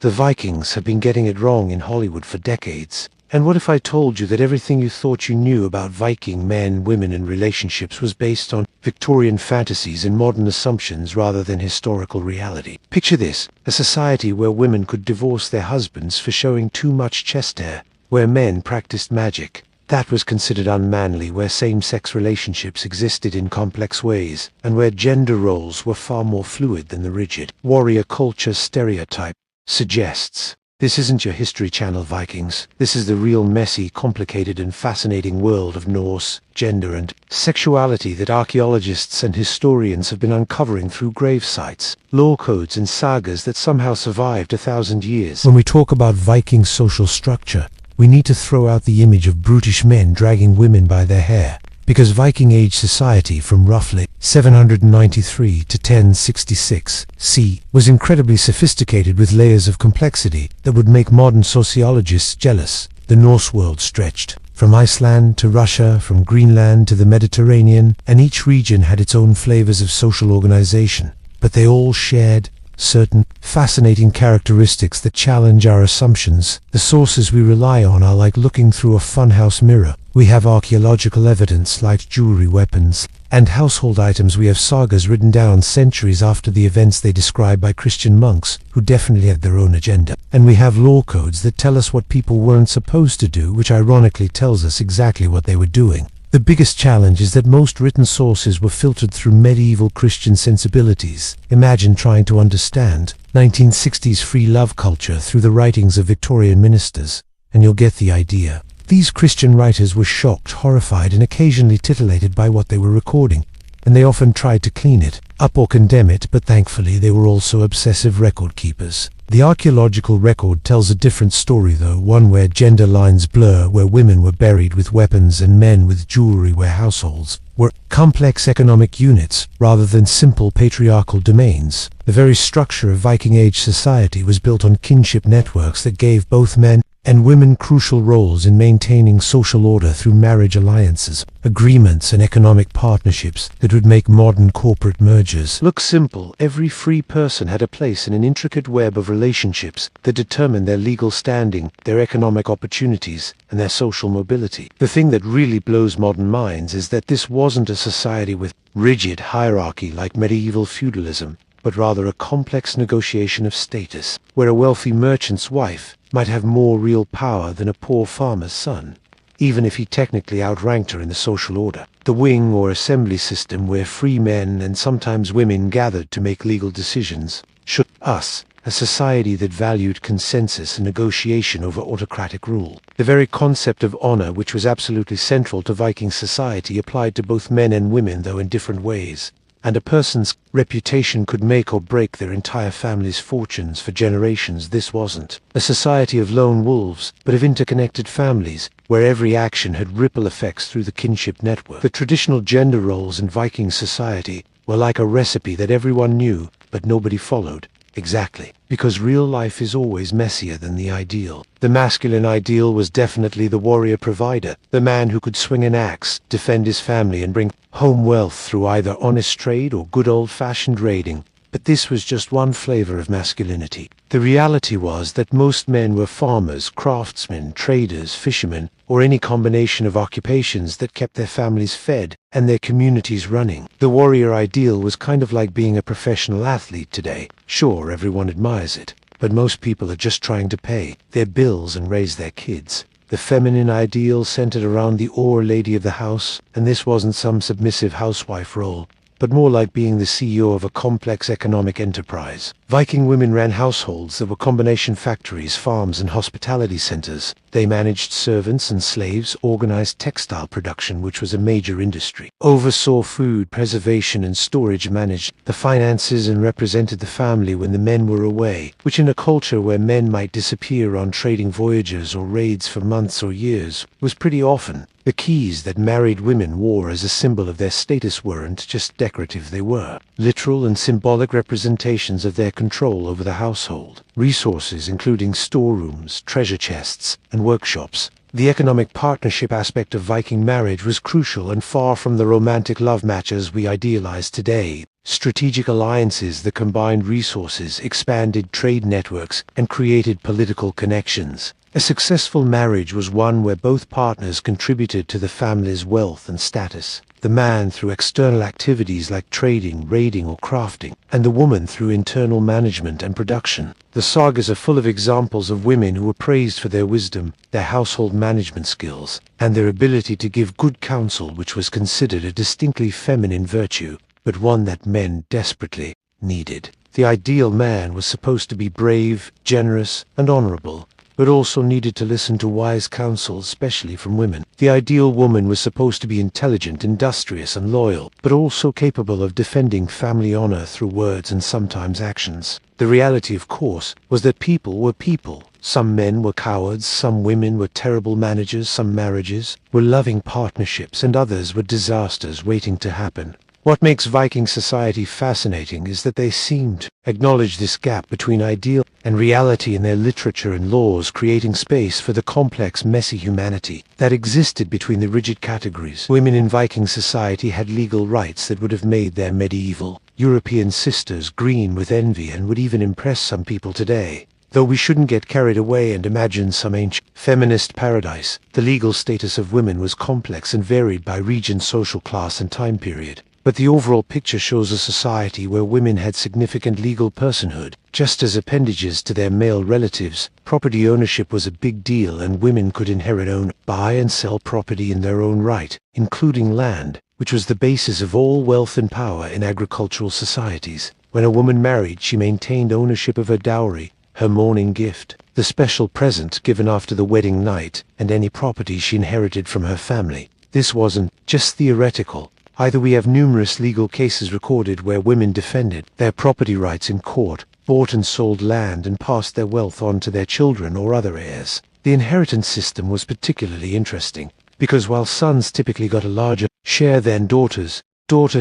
The Vikings have been getting it wrong in Hollywood for decades. And what if I told you that everything you thought you knew about Viking men, women, and relationships was based on Victorian fantasies and modern assumptions rather than historical reality? Picture this, a society where women could divorce their husbands for showing too much chest hair, where men practiced magic. That was considered unmanly, where same-sex relationships existed in complex ways, and where gender roles were far more fluid than the rigid warrior culture stereotype suggests. This isn't your History Channel Vikings. This is the real messy, complicated and fascinating world of Norse, gender and sexuality that archaeologists and historians have been uncovering through grave sites, law codes and sagas that somehow survived 1,000 years. When we talk about Viking social structure, we need to throw out the image of brutish men dragging women by their hair, because Viking Age society from roughly 793 to 1066 C was incredibly sophisticated with layers of complexity that would make modern sociologists jealous. The Norse world stretched from Iceland to Russia, from Greenland to the Mediterranean, and each region had its own flavors of social organization, but they all shared certain fascinating characteristics that challenge our assumptions. The sources we rely on are like looking through a funhouse mirror. We have archaeological evidence like jewelry, weapons, and household items. We have sagas written down centuries after the events they describe by Christian monks who definitely had their own agenda. And we have law codes that tell us what people weren't supposed to do, which ironically tells us exactly what they were doing. The biggest challenge is that most written sources were filtered through medieval Christian sensibilities. Imagine trying to understand 1960s free love culture through the writings of Victorian ministers, and you'll get the idea. These Christian writers were shocked, horrified, and occasionally titillated by what they were recording, and they often tried to clean it up or condemn it, but thankfully they were also obsessive record keepers. The archaeological record tells a different story though, one where gender lines blur, where women were buried with weapons and men with jewelry, where households were complex economic units rather than simple patriarchal domains. The very structure of Viking Age society was built on kinship networks that gave both men and women crucial roles in maintaining social order through marriage alliances, agreements and economic partnerships that would make modern corporate mergers look simple. Every free person had a place in an intricate web of relationships that determined their legal standing, their economic opportunities, and their social mobility. The thing that really blows modern minds is that this wasn't a society with rigid hierarchy like medieval feudalism, but rather a complex negotiation of status, where a wealthy merchant's wife might have more real power than a poor farmer's son, even if he technically outranked her in the social order. The wing or assembly system where free men and sometimes women gathered to make legal decisions shook us, a society that valued consensus and negotiation over autocratic rule. The very concept of honor, which was absolutely central to Viking society, applied to both men and women, though in different ways. And a person's reputation could make or break their entire family's fortunes for generations. This wasn't a society of lone wolves, but of interconnected families, where every action had ripple effects through the kinship network. The traditional gender roles in Viking society were like a recipe that everyone knew, but nobody followed. Exactly, because real life is always messier than the ideal. The masculine ideal was definitely the warrior provider, the man who could swing an axe, defend his family and bring home wealth through either honest trade or good old-fashioned raiding. But this was just one flavor of masculinity. The reality was that most men were farmers, craftsmen, traders, fishermen, or any combination of occupations that kept their families fed and their communities running. The warrior ideal was kind of like being a professional athlete today. Sure, everyone admires it, but most people are just trying to pay their bills and raise their kids. The feminine ideal centered around the oar lady of the house, and this wasn't some submissive housewife role, but more like being the CEO of a complex economic enterprise. Viking women ran households that were combination factories, farms, and hospitality centers. They managed servants and slaves, organized textile production, which was a major industry, oversaw food preservation and storage, managed the finances, and represented the family when the men were away, which in a culture where men might disappear on trading voyages or raids for months or years, was pretty often. The keys that married women wore as a symbol of their status weren't just decorative, they were literal and symbolic representations of their control over the household. Resources including storerooms, treasure chests, and workshops The economic partnership aspect of Viking marriage was crucial and far from the romantic love matches we idealize today. Strategic alliances that combined resources, expanded trade networks, and created political connections. A successful marriage was one where both partners contributed to the family's wealth and status. The man through external activities like trading, raiding, or crafting, and the woman through internal management and production. The sagas are full of examples of women who were praised for their wisdom, their household management skills, and their ability to give good counsel, which was considered a distinctly feminine virtue, but one that men desperately needed. The ideal man was supposed to be brave, generous, and honorable, but also needed to listen to wise counsel, especially from women. The ideal woman was supposed to be intelligent, industrious, and loyal, but also capable of defending family honor through words and sometimes actions. The reality, of course, was that people were people. Some men were cowards, some women were terrible managers, some marriages were loving partnerships, and others were disasters waiting to happen. What makes Viking society fascinating is that they seemed to acknowledge this gap between ideal and reality in their literature and laws, creating space for the complex, messy humanity that existed between the rigid categories. Women in Viking society had legal rights that would have made their medieval European sisters green with envy and would even impress some people today. Though we shouldn't get carried away and imagine some ancient feminist paradise, the legal status of women was complex and varied by region, social class, and time period. But the overall picture shows a society where women had significant legal personhood. Just as appendages to their male relatives, property ownership was a big deal, and women could inherit, own, buy and sell property in their own right, including land, which was the basis of all wealth and power in agricultural societies. When a woman married, she maintained ownership of her dowry, her mourning gift, the special present given after the wedding night, and any property she inherited from her family. This wasn't just theoretical. Either we have numerous legal cases recorded where women defended their property rights in court, bought and sold land, and passed their wealth on to their children or other heirs. The inheritance system was particularly interesting, because while sons typically got a larger share than daughters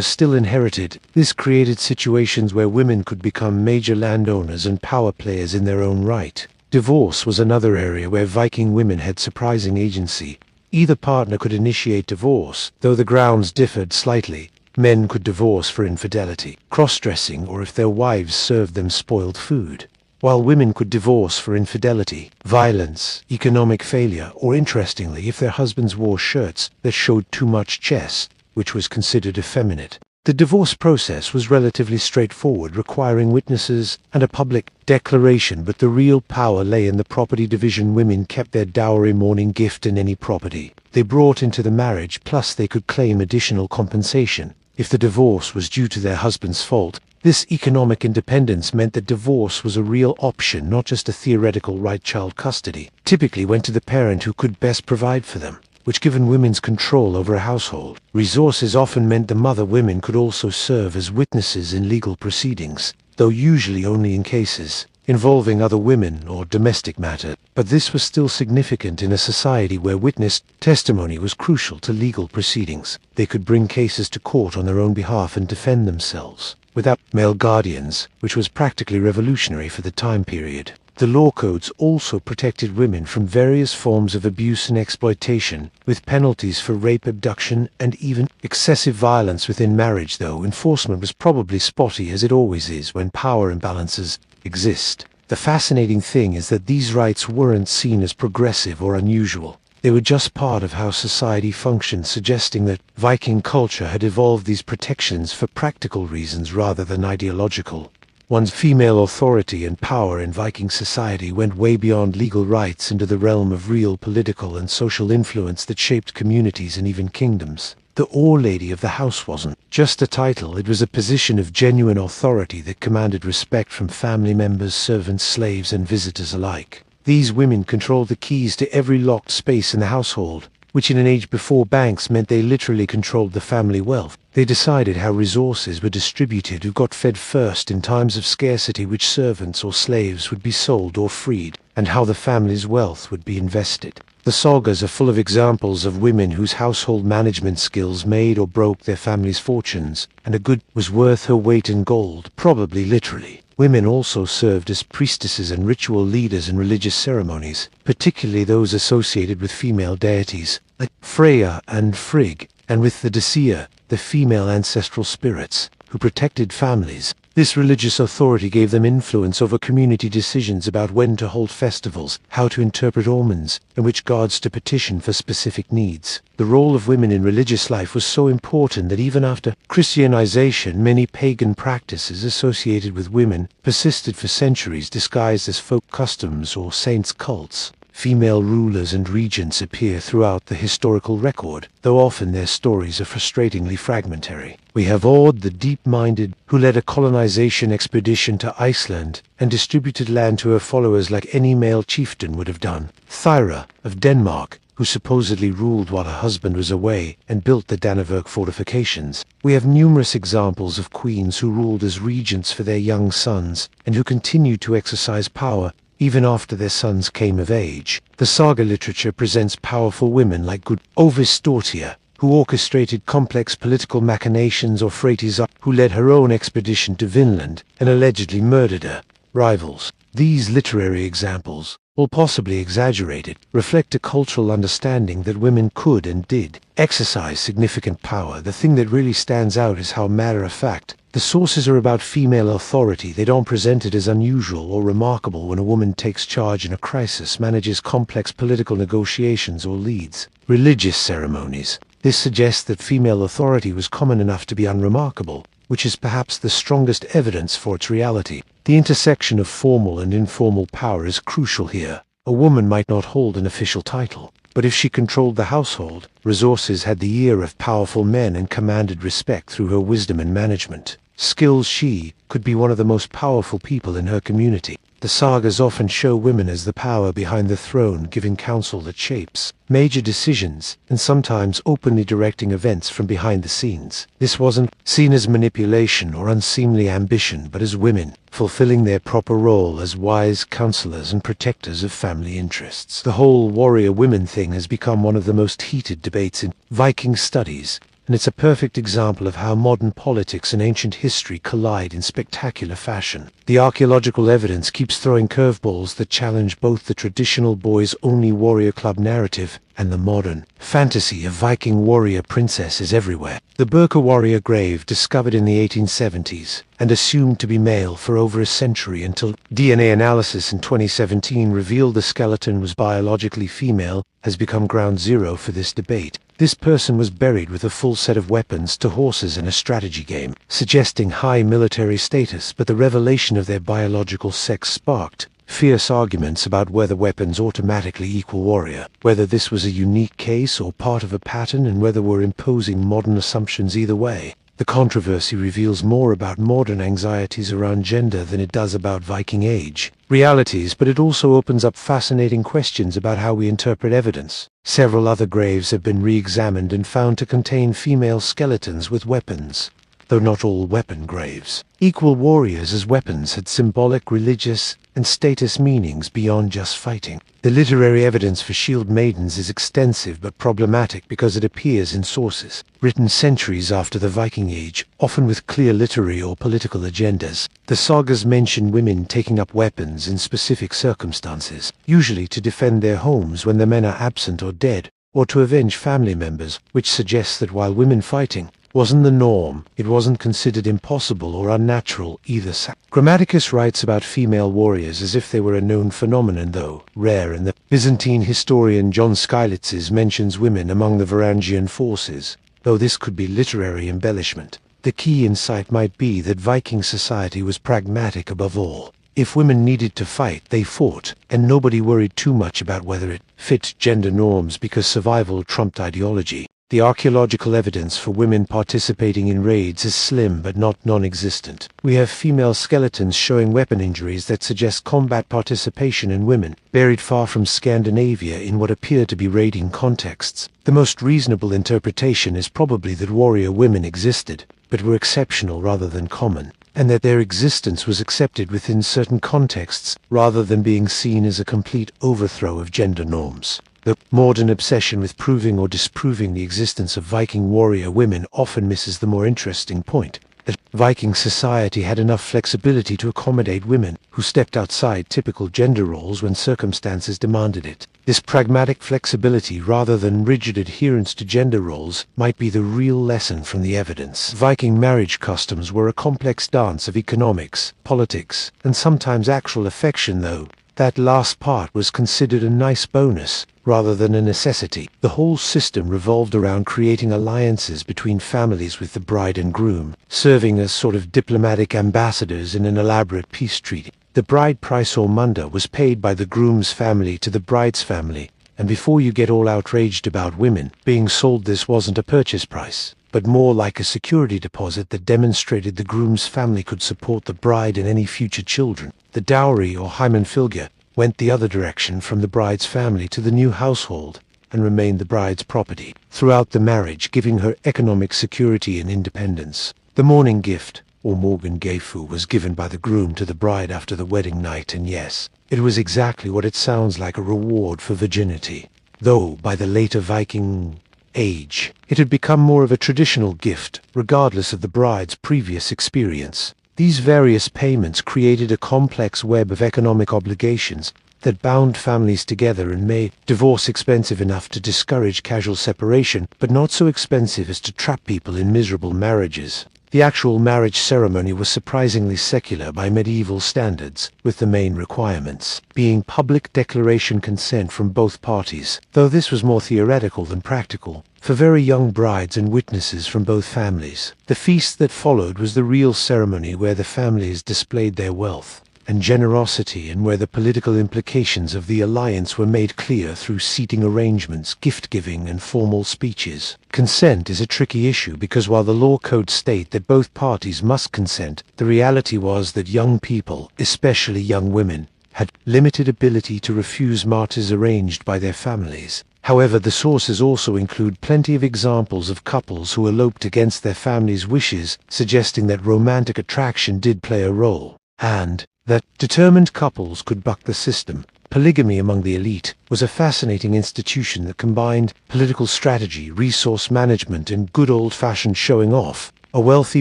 still inherited. This created situations where women could become major landowners and power players in their own right. Divorce was another area where Viking women had surprising agency. Either partner could initiate divorce, though the grounds differed slightly. Men could divorce for infidelity, cross-dressing, or if their wives served them spoiled food, while women could divorce for infidelity, violence, economic failure, or interestingly, if their husbands wore shirts that showed too much chest, which was considered effeminate. The divorce process was relatively straightforward, requiring witnesses and a public declaration, but the real power lay in the property division. Women kept their dowry, mourning gift, and any property they brought into the marriage, plus they could claim additional compensation if the divorce was due to their husband's fault. This economic independence meant that divorce was a real option, not just a theoretical right. Child custody typically went to the parent who could best provide for them, which given women's control over a household. Resources often meant the mother. Women could also serve as witnesses in legal proceedings, though usually only in cases involving other women or domestic matter. But this was still significant in a society where witness testimony was crucial to legal proceedings. They could bring cases to court on their own behalf and defend themselves without male guardians, which was practically revolutionary for the time period. The law codes also protected women from various forms of abuse and exploitation, with penalties for rape, abduction, and even excessive violence within marriage, though enforcement was probably spotty, as it always is when power imbalances exist. The fascinating thing is that these rights weren't seen as progressive or unusual. They were just part of how society functioned, suggesting that Viking culture had evolved these protections for practical reasons rather than ideological. One's female authority and power in Viking society went way beyond legal rights into the realm of real political and social influence that shaped communities and even kingdoms. The Lady of the house wasn't just a title, it was a position of genuine authority that commanded respect from family members, servants, slaves, and visitors alike. These women controlled the keys to every locked space in the household, which in an age before banks meant they literally controlled the family wealth. They decided how resources were distributed, who got fed first in times of scarcity, which servants or slaves would be sold or freed, and how the family's wealth would be invested. The sagas are full of examples of women whose household management skills made or broke their family's fortunes, and a good was worth her weight in gold, probably literally. Women also served as priestesses and ritual leaders in religious ceremonies, particularly those associated with female deities, like Freya and Frigg, and with the Disea, the female ancestral spirits, who protected families. This religious authority gave them influence over community decisions about when to hold festivals, how to interpret omens, and which gods to petition for specific needs. The role of women in religious life was so important that even after Christianization, many pagan practices associated with women persisted for centuries disguised as folk customs or saints' cults. Female rulers and regents appear throughout the historical record, though often their stories are frustratingly fragmentary. We have Aud the Deep-Minded, who led a colonization expedition to Iceland and distributed land to her followers like any male chieftain would have done. Thyra of Denmark, who supposedly ruled while her husband was away and built the Dannevirke fortifications. We have numerous examples of queens who ruled as regents for their young sons and who continued to exercise power even after their sons came of age. The saga literature presents powerful women like good Ovistortia, who orchestrated complex political machinations, or Freytisa, who led her own expedition to Vinland and allegedly murdered her rivals. These literary examples, while possibly exaggerated, reflect a cultural understanding that women could and did exercise significant power. The thing that really stands out is how matter-of-fact the sources are about female authority. They don't present it as unusual or remarkable when a woman takes charge in a crisis, manages complex political negotiations, or leads religious ceremonies. This suggests that female authority was common enough to be unremarkable, which is perhaps the strongest evidence for its reality. The intersection of formal and informal power is crucial here. A woman might not hold an official title, but if she controlled the household, resources, had the ear of powerful men, and commanded respect through her wisdom and management skills, she could be one of the most powerful people in her community. The sagas often show women as the power behind the throne, giving counsel that shapes major decisions, and sometimes openly directing events from behind the scenes. This wasn't seen as manipulation or unseemly ambition, but as women fulfilling their proper role as wise counselors and protectors of family interests. The whole warrior women thing has become one of the most heated debates in Viking studies, and it's a perfect example of how modern politics and ancient history collide in spectacular fashion. The archaeological evidence keeps throwing curveballs that challenge both the traditional boys-only warrior club narrative and the modern fantasy of Viking warrior princesses everywhere. The Birka warrior grave, discovered in the 1870s and assumed to be male for over a century until DNA analysis in 2017 revealed the skeleton was biologically female, has become ground zero for this debate. This person was buried with a full set of weapons to horses in a strategy game, suggesting high military status, but the revelation of their biological sex sparked fierce arguments about whether weapons automatically equal warrior, whether this was a unique case or part of a pattern, and whether we're imposing modern assumptions either way. The controversy reveals more about modern anxieties around gender than it does about Viking Age realities, but it also opens up fascinating questions about how we interpret evidence. Several other graves have been re-examined and found to contain female skeletons with weapons, though not all weapon graves. Equal warriors as weapons had symbolic, religious, and status meanings beyond just fighting. The literary evidence for shield maidens is extensive but problematic because it appears in sources written centuries after the Viking Age, often with clear literary or political agendas. The sagas mention women taking up weapons in specific circumstances, usually to defend their homes when their men are absent or dead, or to avenge family members, which suggests that while women fighting wasn't the norm, it wasn't considered impossible or unnatural either. Grammaticus writes about female warriors as if they were a known phenomenon, though rare, and the Byzantine historian John Skylitzes mentions women among the Varangian forces, though this could be literary embellishment. The key insight might be that Viking society was pragmatic above all. If women needed to fight, they fought, and nobody worried too much about whether it fit gender norms because survival trumped ideology. The archaeological evidence for women participating in raids is slim but not non-existent. We have female skeletons showing weapon injuries that suggest combat participation in women, buried far from Scandinavia in what appear to be raiding contexts. The most reasonable interpretation is probably that warrior women existed, but were exceptional rather than common, and that their existence was accepted within certain contexts rather than being seen as a complete overthrow of gender norms. The modern obsession with proving or disproving the existence of Viking warrior women often misses the more interesting point. that Viking society had enough flexibility to accommodate women who stepped outside typical gender roles when circumstances demanded it. This pragmatic flexibility rather than rigid adherence to gender roles might be the real lesson from the evidence. Viking marriage customs were a complex dance of economics, politics, and sometimes actual affection, though that last part was considered a nice bonus rather than a necessity. The whole system revolved around creating alliances between families with the bride and groom, serving as sort of diplomatic ambassadors in an elaborate peace treaty. The bride price or munda was paid by the groom's family to the bride's family, and before you get all outraged about women being sold, this wasn't a purchase price, but more like a security deposit that demonstrated the groom's family could support the bride and any future children. The dowry or heimanfylgja went the other direction from the bride's family to the new household and remained the bride's property throughout the marriage, giving her economic security and independence. The morning gift, or morgengafur, was given by the groom to the bride after the wedding night, and yes, it was exactly what it sounds like, a reward for virginity. Though by the later Viking age, it had become more of a traditional gift, regardless of the bride's previous experience. These various payments created a complex web of economic obligations that bound families together and made divorce expensive enough to discourage casual separation, but not so expensive as to trap people in miserable marriages. The actual marriage ceremony was surprisingly secular by medieval standards, with the main requirements being public declaration consent from both parties, though this was more theoretical than practical, for very young brides and witnesses from both families. The feast that followed was the real ceremony, where the families displayed their wealth and generosity, and where the political implications of the alliance were made clear through seating arrangements, gift-giving, and formal speeches. Consent is a tricky issue because while the law codes state that both parties must consent, the reality was that young people, especially young women, had limited ability to refuse martyrs arranged by their families. However, the sources also include plenty of examples of couples who eloped against their families' wishes, suggesting that romantic attraction did play a role, and that determined couples could buck the system. Polygamy among the elite was a fascinating institution that combined political strategy, resource management, and good old-fashioned showing off. A wealthy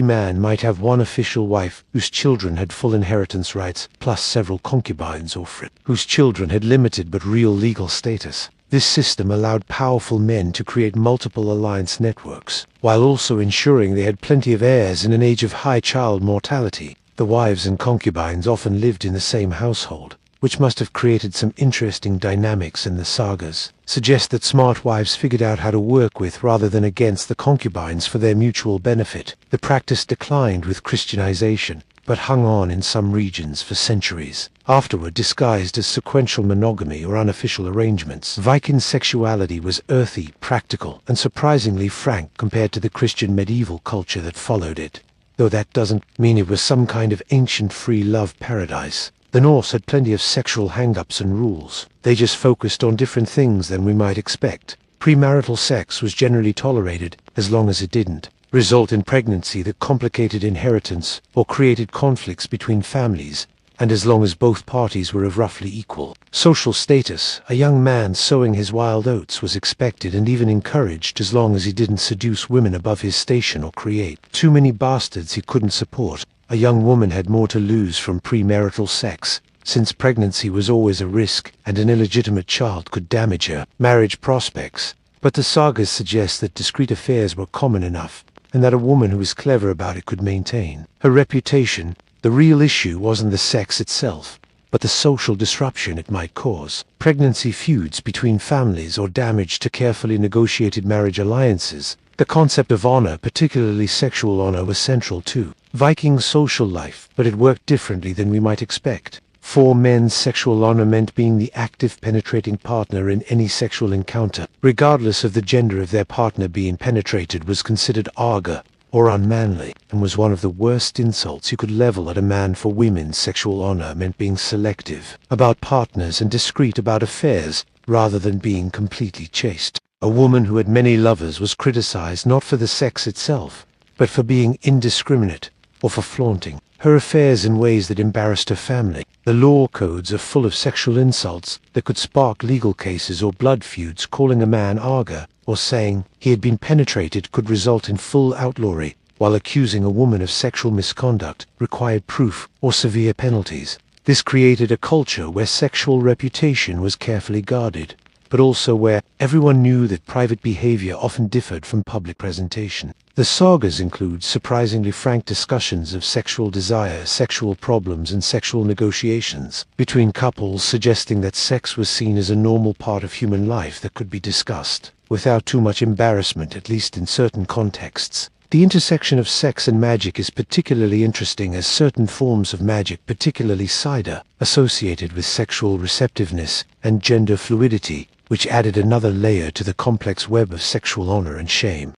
man might have one official wife whose children had full inheritance rights, plus several concubines or whose children had limited but real legal status. This system allowed powerful men to create multiple alliance networks, while also ensuring they had plenty of heirs in an age of high child mortality. The wives and concubines often lived in the same household, which must have created some interesting dynamics, in the sagas suggest that smart wives figured out how to work with rather than against the concubines for their mutual benefit. The practice declined with Christianization, but hung on in some regions for centuries, afterward disguised as sequential monogamy or unofficial arrangements. Viking sexuality was earthy, practical, and surprisingly frank compared to the Christian medieval culture that followed it, though that doesn't mean it was some kind of ancient free love paradise. The Norse had plenty of sexual hang-ups and rules. They just focused on different things than we might expect. Premarital sex was generally tolerated, as long as it didn't result in pregnancy that complicated inheritance or created conflicts between families, and as long as both parties were of roughly equal social status. A young man sowing his wild oats was expected and even encouraged, as long as he didn't seduce women above his station or create too many bastards he couldn't support. A young woman had more to lose from premarital sex, since pregnancy was always a risk and an illegitimate child could damage her marriage prospects. But the sagas suggest that discreet affairs were common enough, and that a woman who was clever about it could maintain her reputation. The real issue wasn't the sex itself, but the social disruption it might cause. Pregnancy feuds between families or damage to carefully negotiated marriage alliances. The concept of honor, particularly sexual honor, was central too. Viking social life, but it worked differently than we might expect. For men, sexual honor meant being the active, penetrating partner in any sexual encounter, regardless of the gender of their partner. Being penetrated was considered arga, or unmanly, and was one of the worst insults you could level at a man. For women, sexual honor meant being selective about partners and discreet about affairs, rather than being completely chaste. A woman who had many lovers was criticized not for the sex itself, but for being indiscriminate, or for flaunting her affairs in ways that embarrassed her family. The law codes are full of sexual insults that could spark legal cases or blood feuds. Calling a man arga, or saying he had been penetrated, could result in full outlawry. while accusing a woman of sexual misconduct required proof or severe penalties. This created a culture where sexual reputation was carefully guarded, but also where everyone knew that private behavior often differed from public presentation. The sagas include surprisingly frank discussions of sexual desire, sexual problems, and sexual negotiations between couples, suggesting that sex was seen as a normal part of human life that could be discussed without too much embarrassment, at least in certain contexts. The intersection of sex and magic is particularly interesting, as certain forms of magic, particularly cider, associated with sexual receptiveness and gender fluidity, which added another layer to the complex web of sexual honor and shame.